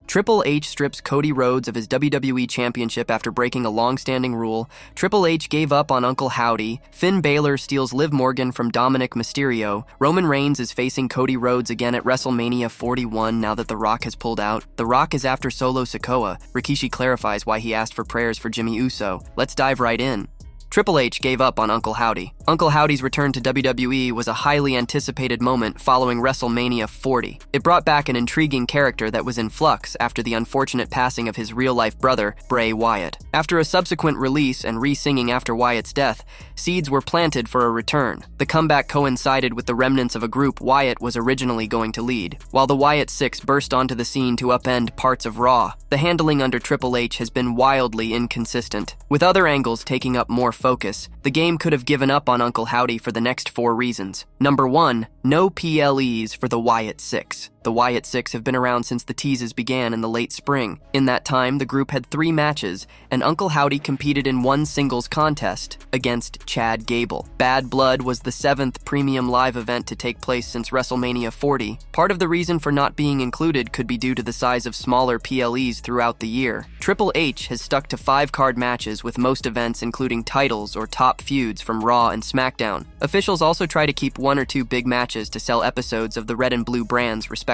Triple H strips Cody Rhodes of his WWE Championship after breaking a long-standing rule. Triple H gave up on Uncle Howdy. Finn Balor steals Liv Morgan from Dominik Mysterio. Roman Reigns is facing Cody Rhodes again at WrestleMania 41 now that The Rock has pulled out. The Rock is after Solo Sikoa. Rikishi clarifies why he asked for prayers for Jimmy Uso. Let's dive right in. Triple H gave up on Uncle Howdy. Uncle Howdy's return to WWE was a highly anticipated moment following WrestleMania 40. It brought back an intriguing character that was in flux after the unfortunate passing of his real-life brother, Bray Wyatt. After a subsequent release and re-singing after Wyatt's death, seeds were planted for a return. The comeback coincided with the remnants of a group Wyatt was originally going to lead, while the Wyatt Six burst onto the scene to upend parts of Raw. The handling under Triple H has been wildly inconsistent, with other angles taking up more focus. The game could have given up on Uncle Howdy for the next 4 reasons. Number 1, no PLEs for the Wyatt Six. The Wyatt Six have been around since the teases began in the late spring. In that time, the group had 3 matches, and Uncle Howdy competed in one singles contest against Chad Gable. Bad Blood was the 7th premium live event to take place since WrestleMania 40. Part of the reason for not being included could be due to the size of smaller PLEs throughout the year. Triple H has stuck to 5-card matches with most events including titles or top feuds from Raw and SmackDown. Officials also try to keep 1 or 2 big matches to sell episodes of the red and blue brands respectively.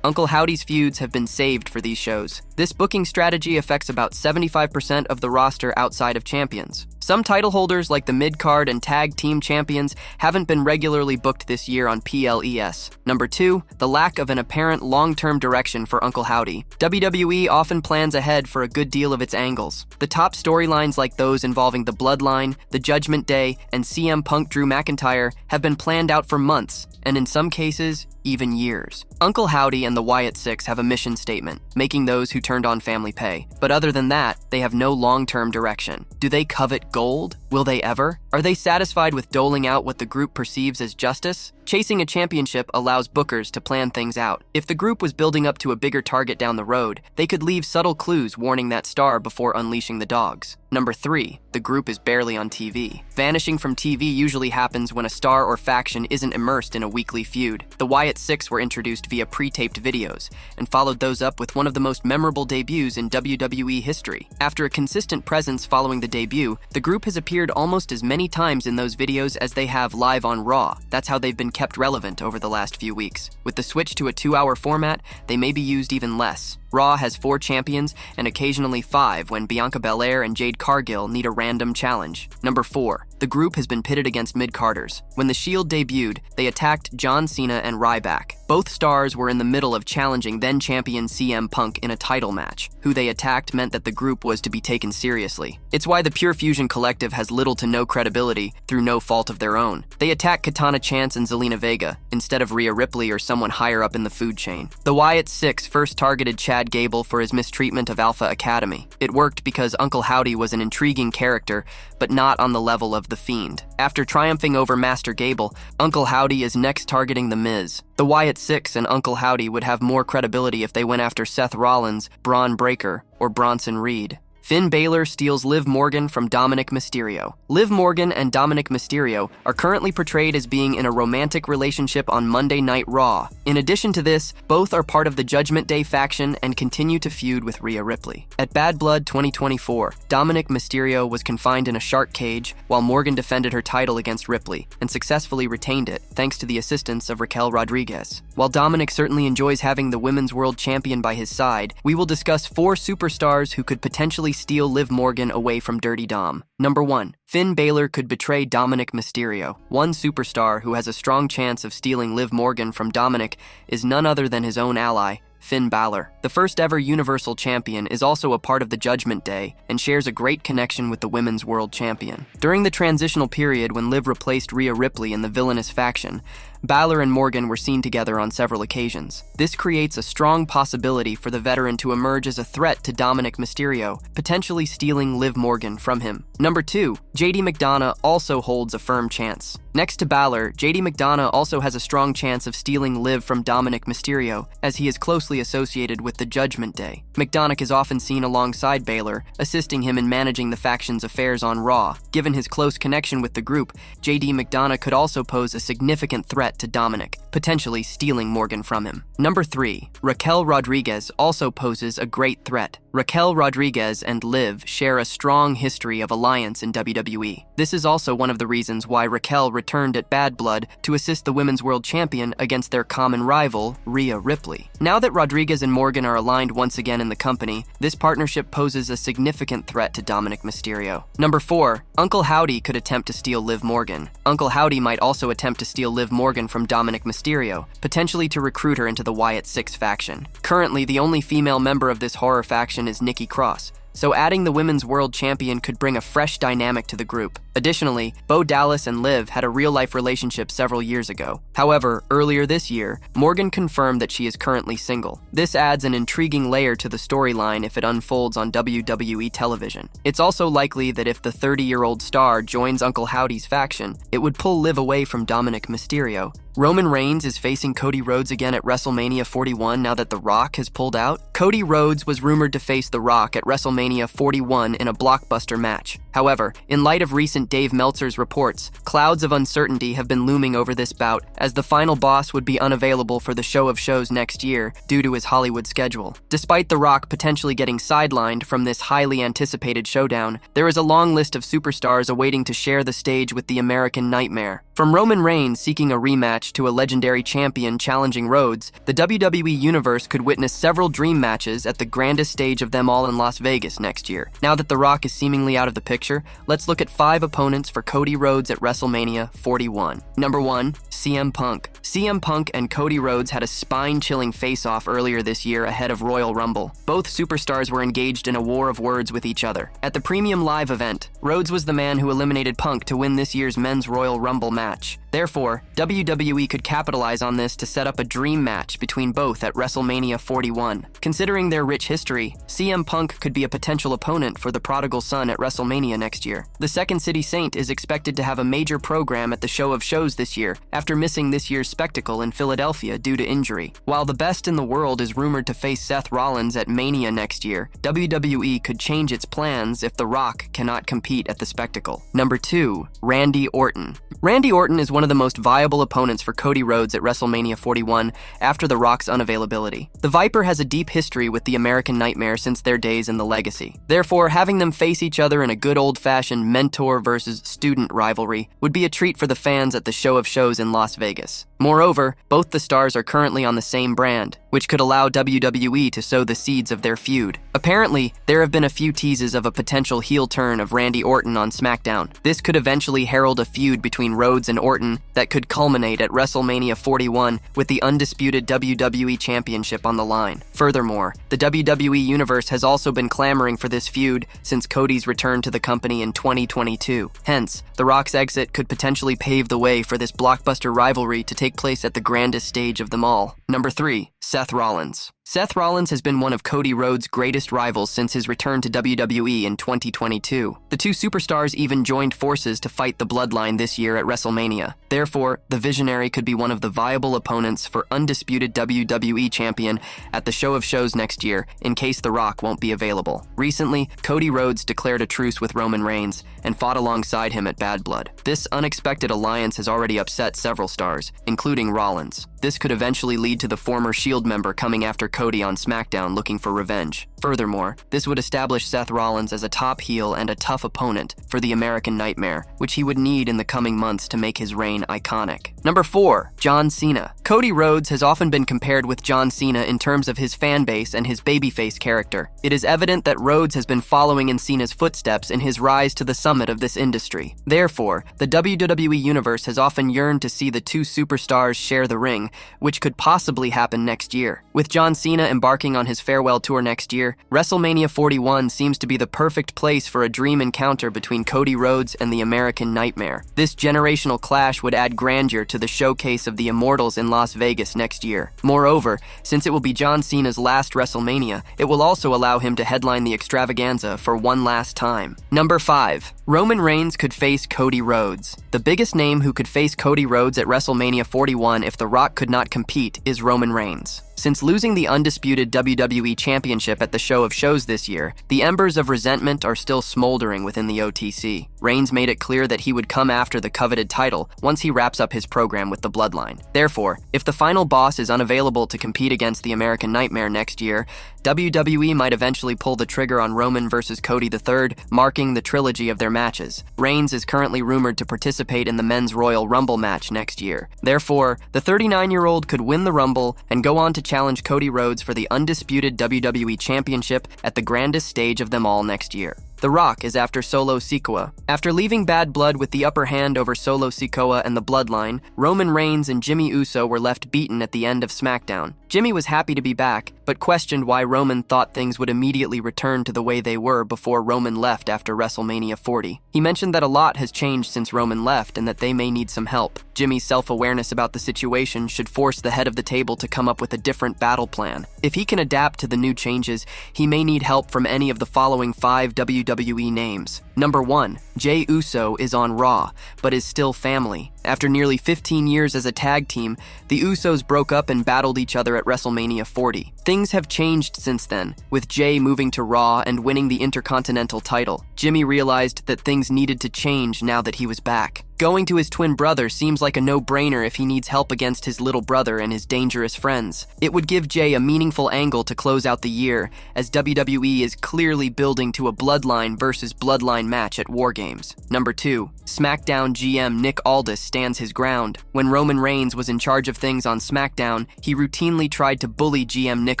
Uncle Howdy's feuds have been saved for these shows. This booking strategy affects about 75% of the roster outside of champions. Some title holders like the mid-card and tag team champions haven't been regularly booked this year on PLES. Number 2, the lack of an apparent long-term direction for Uncle Howdy. WWE often plans ahead for a good deal of its angles. The top storylines like those involving the Bloodline, the Judgment Day, and CM Punk Drew McIntyre have been planned out for months, and in some cases, even years. Uncle Howdy and the Wyatt Six have a mission statement, making those who turned on family pay. But other than that, they have no long-term direction. Do they covet gold? Will they ever? Are they satisfied with doling out what the group perceives as justice? Chasing a championship allows bookers to plan things out. If the group was building up to a bigger target down the road, they could leave subtle clues warning that star before unleashing the dogs. Number 3, the group is barely on TV. Vanishing from TV usually happens when a star or faction isn't immersed in a weekly feud. The Wyatt Six were introduced via pre-taped videos, and followed those up with one of the most memorable debuts in WWE history. After a consistent presence following the debut, the group has appeared almost as many times in those videos as they have live on Raw. That's how they've been kept relevant over the last few weeks. With the switch to a 2-hour format, they may be used even less. Raw has 4 champions and occasionally 5 when Bianca Belair and Jade Cargill need a random challenge. Number 4, the group has been pitted against mid-carders. When the Shield debuted, they attacked John Cena and Ryback. Both stars were in the middle of challenging then-champion CM Punk in a title match. Who they attacked meant that the group was to be taken seriously. It's why the Pure Fusion Collective has little to no credibility through no fault of their own. They attack Katana Chance and Zelina Vega instead of Rhea Ripley or someone higher up in the food chain. The Wyatt Six first targeted Chad Gable for his mistreatment of Alpha Academy. It worked because Uncle Howdy was an intriguing character, but not on the level of The Fiend. After triumphing over Master Gable, Uncle Howdy is next targeting The Miz. The Wyatt Six and Uncle Howdy would have more credibility if they went after Seth Rollins, Braun Breaker, or Bronson Reed. Finn Balor steals Liv Morgan from Dominik Mysterio. Liv Morgan and Dominik Mysterio are currently portrayed as being in a romantic relationship on Monday Night Raw. In addition to this, both are part of the Judgment Day faction and continue to feud with Rhea Ripley. At Bad Blood 2024, Dominik Mysterio was confined in a shark cage while Morgan defended her title against Ripley and successfully retained it thanks to the assistance of Raquel Rodriguez. While Dominic certainly enjoys having the Women's World Champion by his side, we will discuss 4 superstars who could potentially steal Liv Morgan away from Dirty Dom. Number 1, Finn Balor could betray Dominik Mysterio. One superstar who has a strong chance of stealing Liv Morgan from Dominic is none other than his own ally, Finn Balor. The first ever Universal Champion is also a part of the Judgment Day and shares a great connection with the Women's World Champion. During the transitional period when Liv replaced Rhea Ripley in the villainous faction, Balor and Morgan were seen together on several occasions. This creates a strong possibility for the veteran to emerge as a threat to Dominik Mysterio, potentially stealing Liv Morgan from him. Number 2, JD McDonough also holds a firm chance. Next to Balor, JD McDonough also has a strong chance of stealing Liv from Dominik Mysterio, as he is closely associated with the Judgment Day. McDonough is often seen alongside Baylor, assisting him in managing the faction's affairs on Raw. Given his close connection with the group, JD McDonough could also pose a significant threat threat to Dominic, potentially stealing Morgan from him. Number 3. Raquel Rodriguez also poses a great threat. Raquel Rodriguez and Liv share a strong history of alliance in WWE. This is also one of the reasons why Raquel returned at Bad Blood to assist the Women's World Champion against their common rival, Rhea Ripley. Now that Rodriguez and Morgan are aligned once again in the company, this partnership poses a significant threat to Dominik Mysterio. Number 4. Uncle Howdy could attempt to steal Liv Morgan. Uncle Howdy might also attempt to steal Liv Morgan from Dominik Mysterio, potentially to recruit her into the Wyatt 6 faction. Currently, the only female member of this horror faction is Nikki Cross, so adding the Women's World Champion could bring a fresh dynamic to the group. Additionally, Bo Dallas and Liv had a real-life relationship several years ago. However, earlier this year, Morgan confirmed that she is currently single. This adds an intriguing layer to the storyline if it unfolds on WWE television. It's also likely that if the 30-year-old star joins Uncle Howdy's faction, it would pull Liv away from Dominik Mysterio. Roman Reigns is facing Cody Rhodes again at WrestleMania 41 now that The Rock has pulled out. Cody Rhodes was rumored to face The Rock at WrestleMania 41 in a blockbuster match. However, in light of recent Dave Meltzer's reports, clouds of uncertainty have been looming over this bout, as the final boss would be unavailable for the show of shows next year due to his Hollywood schedule. Despite The Rock potentially getting sidelined from this highly anticipated showdown, there is a long list of superstars awaiting to share the stage with the American Nightmare. From Roman Reigns seeking a rematch to a legendary champion challenging Rhodes, the WWE Universe could witness several dream matches at the grandest stage of them all in Las Vegas next year. Now that The Rock is seemingly out of the picture, let's look at 5 opponents for Cody Rhodes at WrestleMania 41. Number 1. CM Punk. CM Punk and Cody Rhodes had a spine-chilling face-off earlier this year ahead of Royal Rumble. Both superstars were engaged in a war of words with each other. At the Premium Live event, Rhodes was the man who eliminated Punk to win this year's Men's Royal Rumble match. Therefore, WWE could capitalize on this to set up a dream match between both at WrestleMania 41. Considering their rich history, CM Punk could be a potential opponent for the prodigal son at WrestleMania next year. The Second City Saint is expected to have a major program at the show of shows this year after missing this year's spectacle in Philadelphia due to injury. While the best in the world is rumored to face Seth Rollins at Mania next year, WWE could change its plans if The Rock cannot compete at the spectacle. Number 2. Randy Orton. Randy Orton is one of the most viable opponents for Cody Rhodes at WrestleMania 41 after The Rock's unavailability. The Viper has a deep history with the American Nightmare since their days in the Legacy. Therefore, having them face each other in a good old-fashioned mentor versus student rivalry would be a treat for the fans at the show of shows in Las Vegas. Moreover, both the stars are currently on the same brand, which could allow WWE to sow the seeds of their feud. Apparently, there have been a few teases of a potential heel turn of Randy Orton on SmackDown. This could eventually herald a feud between Rhodes and Orton that could culminate at WrestleMania 41 with the undisputed WWE Championship on the line. Furthermore, the WWE Universe has also been clamoring for this feud since Cody's return to the company in 2022. Hence, The Rock's exit could potentially pave the way for this blockbuster rivalry to take place at the grandest stage of them all. Number 3. Seth Rollins. Seth Rollins has been one of Cody Rhodes' greatest rivals since his return to WWE in 2022. The two superstars even joined forces to fight the Bloodline this year at WrestleMania. Therefore, the Visionary could be one of the viable opponents for undisputed WWE Champion at the show of shows next year, in case The Rock won't be available. Recently, Cody Rhodes declared a truce with Roman Reigns and fought alongside him at Bad Blood. This unexpected alliance has already upset several stars, including Rollins. This could eventually lead to the former Shield member coming after Cody on SmackDown looking for revenge. Furthermore, this would establish Seth Rollins as a top heel and a tough opponent for the American Nightmare, which he would need in the coming months to make his reign iconic. Number 4. John Cena. Cody Rhodes has often been compared with John Cena in terms of his fan base and his babyface character. It is evident that Rhodes has been following in Cena's footsteps in his rise to the summit of this industry. Therefore, the WWE Universe has often yearned to see the two superstars share the ring, which could possibly happen next year. With John Cena embarking on his farewell tour next year, WrestleMania 41 seems to be the perfect place for a dream encounter between Cody Rhodes and the American Nightmare. This generational clash would add grandeur to the showcase of the Immortals in Las Vegas next year. Moreover, since it will be John Cena's last WrestleMania, it will also allow him to headline the extravaganza for one last time. Number 5. Roman Reigns could face Cody Rhodes. The biggest name who could face Cody Rhodes at WrestleMania 41 if The Rock could not compete is Roman Reigns. Since losing the undisputed WWE Championship at the Show of Shows this year, the embers of resentment are still smoldering within the OTC. Reigns made it clear that he would come after the coveted title once he wraps up his program with the Bloodline. Therefore, if the final boss is unavailable to compete against the American Nightmare next year, WWE might eventually pull the trigger on Roman versus Cody III, marking the trilogy of their matches. Reigns is currently rumored to participate in the Men's Royal Rumble match next year. Therefore, the 39-year-old could win the Rumble and go on to challenge Cody Rhodes for the undisputed WWE Championship at the grandest stage of them all next year. The Rock is after Solo Sikoa. After leaving Bad Blood with the upper hand over Solo Sikoa and the Bloodline, Roman Reigns and Jimmy Uso were left beaten at the end of SmackDown. Jimmy was happy to be back, but questioned why Roman thought things would immediately return to the way they were before Roman left after WrestleMania 40. He mentioned that a lot has changed since Roman left and that they may need some help. Jimmy's self-awareness about the situation should force the head of the table to come up with a different battle plan. If he can adapt to the new changes, he may need help from any of the following 5 WWE names. Number 1. Jey Uso is on Raw, but is still family. After nearly 15 years as a tag team, the Usos broke up and battled each other at WrestleMania 40. Things have changed since then, with Jey moving to Raw and winning the Intercontinental title. Jimmy realized that things needed to change now that he was back. Going to his twin brother seems like a no-brainer if he needs help against his little brother and his dangerous friends. It would give Jey a meaningful angle to close out the year, as WWE is clearly building to a Bloodline versus Bloodline match at War Games. Number 2. SmackDown GM Nick Aldis stands his ground. When Roman Reigns was in charge of things on SmackDown, he routinely tried to bully GM Nick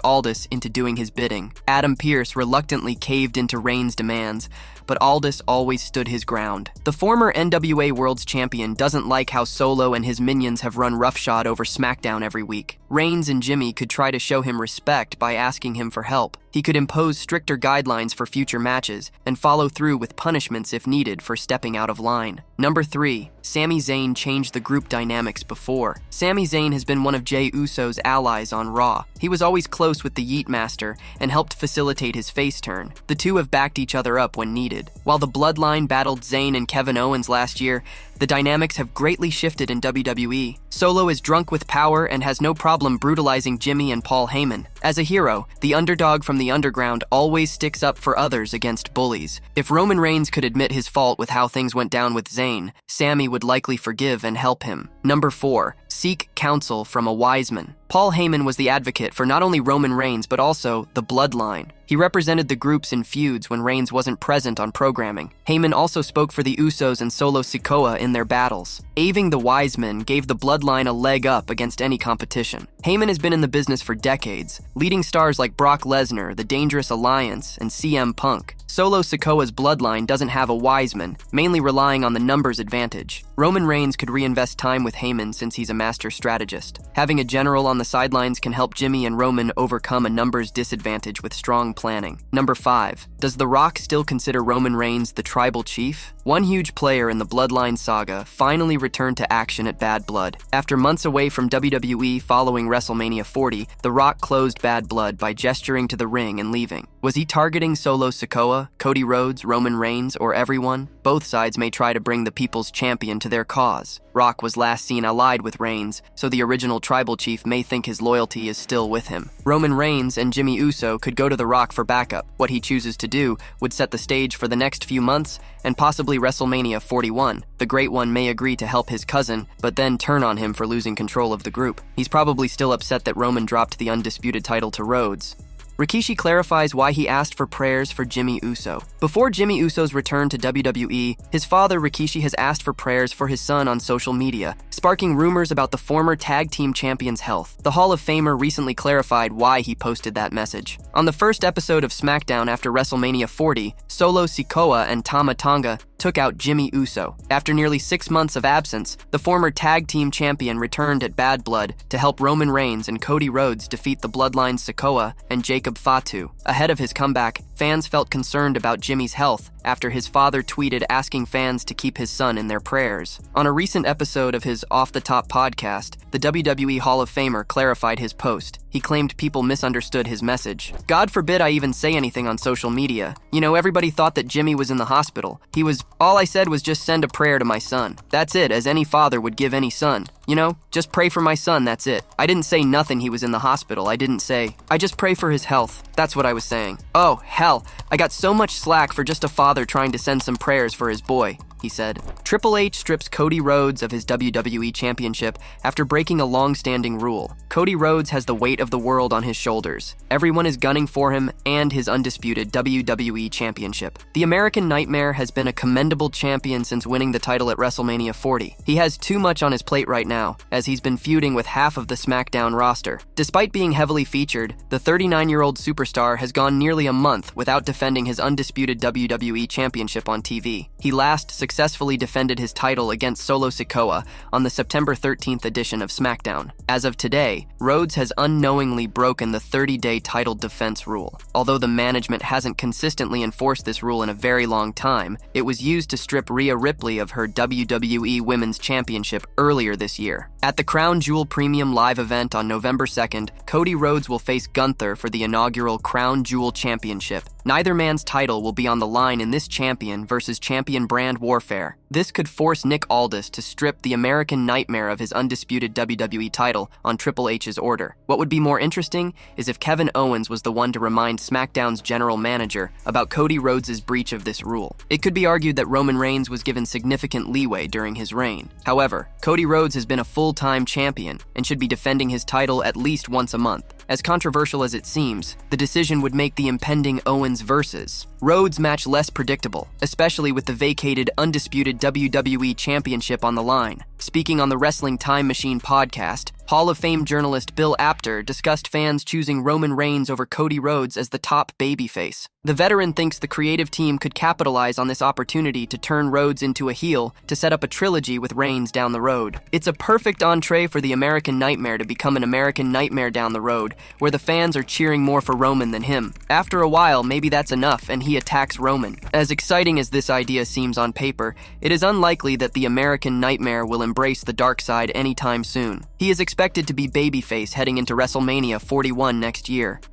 Aldis into doing his bidding. Adam Pearce reluctantly caved into Reigns' demands, but Aldis always stood his ground. The former NWA World's Champion doesn't like how Solo and his minions have run roughshod over SmackDown every week. Reigns and Jimmy could try to show him respect by asking him for help. He could impose stricter guidelines for future matches and follow through with punishments if needed for stepping out of line. Number 3. Sami Zayn changed the group dynamics before. Sami Zayn has been one of Jey Uso's allies on Raw. He was always close with the Yeet Master and helped facilitate his face turn. The two have backed each other up when needed. While the Bloodline battled Zayn and Kevin Owens last year, the dynamics have greatly shifted in WWE. Solo is drunk with power and has no problem brutalizing Jimmy and Paul Heyman. As a hero, the underdog from the underground always sticks up for others against bullies. If Roman Reigns could admit his fault with how things went down with Zayn, Sami would likely forgive and help him. Number 4. Seek counsel from a Wiseman. Paul Heyman was the advocate for not only Roman Reigns but also the Bloodline. He represented the groups in feuds when Reigns wasn't present on programming. Heyman also spoke for the Usos and Solo Sikoa in their battles. Aving the Wiseman gave the Bloodline a leg up against any competition. Heyman has been in the business for decades, leading stars like Brock Lesnar, The Dangerous Alliance, and CM Punk. Solo Sikoa's Bloodline doesn't have a Wiseman, mainly relying on the numbers advantage. Roman Reigns could reinvest time with Heyman since he's a master strategist. Having a general on the sidelines can help Jimmy and Roman overcome a numbers disadvantage with strong planning. Number 5. Does The Rock still consider Roman Reigns the tribal chief? One huge player in the Bloodline saga finally returned to action at Bad Blood. After months away from WWE following WrestleMania 40, The Rock closed Bad Blood by gesturing to the ring and leaving. Was he targeting Solo Sikoa, Cody Rhodes, Roman Reigns, or everyone? Both sides may try to bring the people's champion to their cause. Rock was last seen allied with Reigns, so the original tribal chief may think his loyalty is still with him. Roman Reigns and Jimmy Uso could go to The Rock for backup. What he chooses to do would set the stage for the next few months and possibly WrestleMania 41. The Great One may agree to help his cousin, but then turn on him for losing control of the group. He's probably still upset that Roman dropped the undisputed title to Rhodes. Rikishi clarifies why he asked for prayers for Jimmy Uso. Before Jimmy Uso's return to WWE, his father Rikishi has asked for prayers for his son on social media, sparking rumors about the former tag team champion's health. The Hall of Famer recently clarified why he posted that message. On the first episode of SmackDown after WrestleMania 40, Solo Sikoa and Tama Tonga took out Jimmy Uso. After nearly 6 months of absence, the former tag team champion returned at Bad Blood to help Roman Reigns and Cody Rhodes defeat the Bloodline Sikoa and Jacob Fatu. Ahead of his comeback, fans felt concerned about Jimmy's health after his father tweeted asking fans to keep his son in their prayers. On a recent episode of his Off the Top podcast, the WWE Hall of Famer clarified his post. He He claimed people misunderstood his message. God forbid I even say anything on social media. You know, everybody thought that Jimmy was in the hospital. All I said was just send a prayer to my son. That's it, as any father would give any son. You know, just pray for my son, that's it. I didn't say nothing he was in the hospital. I just pray for his health. That's what I was saying. Oh, hell, I got so much slack for just a father trying to send some prayers for his boy, he said. Triple H strips Cody Rhodes of his WWE Championship after breaking a long-standing rule. Cody Rhodes has the weight of the world on his shoulders. Everyone is gunning for him and his undisputed WWE Championship. The American Nightmare has been a commendable champion since winning the title at WrestleMania 40. He has too much on his plate right now, as he's been feuding with half of the SmackDown roster. Despite being heavily featured, the 39-year-old superstar has gone nearly a month without defending his undisputed WWE Championship on TV. He last successfully defended his title against Solo Sikoa on the September 13th edition of SmackDown. As of today, Rhodes has unknowingly broken the 30-day title defense rule. Although the management hasn't consistently enforced this rule in a very long time, it was used to strip Rhea Ripley of her WWE Women's Championship earlier this year. At the Crown Jewel Premium Live event on November 2nd, Cody Rhodes will face Gunther for the inaugural Crown Jewel Championship. Neither man's title will be on the line in this champion versus champion brand warfare. This could force Nick Aldis to strip the American Nightmare of his undisputed WWE title on Triple H's order. What would be more interesting is if Kevin Owens was the one to remind SmackDown's general manager about Cody Rhodes' breach of this rule. It could be argued that Roman Reigns was given significant leeway during his reign. However, Cody Rhodes has been a full-time champion and should be defending his title at least once a month. As controversial as it seems, the decision would make the impending Owens versus Rhodes match less predictable, especially with the vacated undisputed WWE Championship on the line. Speaking on the Wrestling Time Machine podcast, Hall of Fame journalist Bill Apter discussed fans choosing Roman Reigns over Cody Rhodes as the top babyface. The veteran thinks the creative team could capitalize on this opportunity to turn Rhodes into a heel to set up a trilogy with Reigns down the road. It's a perfect entree for the American Nightmare to become an American Nightmare down the road, where the fans are cheering more for Roman than him. After a while, maybe that's enough and he attacks Roman. As exciting as this idea seems on paper, it is unlikely that the American Nightmare will embrace the dark side anytime soon. He is expected to be babyface heading into WrestleMania 41 next year.